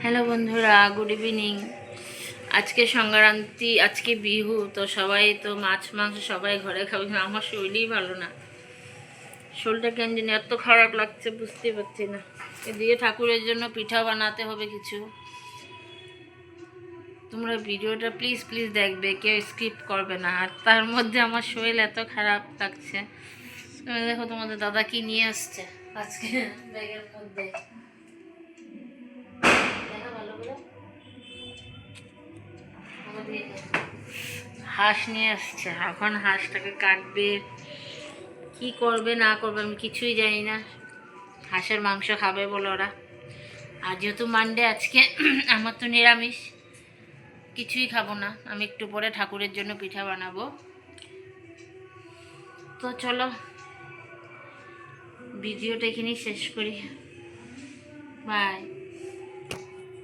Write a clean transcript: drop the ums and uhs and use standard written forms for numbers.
Hello বন্ধুরা, good evening. আজকে সংক্রান্তি, আজকে বিহু, তো সবাই তো মাছ মাংস সবাই ঘরে খাবে। আমার শরীরই ভালো না, শরীরটা কেন জানি এত খারাপ লাগছে, বুঝতে পারছি না। এদিকে ঠাকুরের জন্য পিঠা বানাতে হবে কিছু। তোমরা ভিডিওটা প্লিজ প্লিজ দেখবে, কেউ স্কিপ করবে না। আর তার মধ্যে আমার শরীর এত খারাপ লাগছে। দেখো তোমাদের দাদা কি নিয়ে আসছে আজকে ব্যাগের মধ্যে, দেখা ভালো করে। হাঁস নিয়ে আসছে, এখন হাঁসটাকে কাটবে, কি করবে না করবে আমি কিছুই জানি না। হাঁসের মাংস খাবে বলে ওরা। আর যেহেতু মানডে আজকে আমার তো নিরামিষ, কিছুই খাবো না। আমি একটু পরে ঠাকুরের জন্য পিঠা বানাবো। তো চলো ভিডিওটা এখানেই শেষ করি, বাই।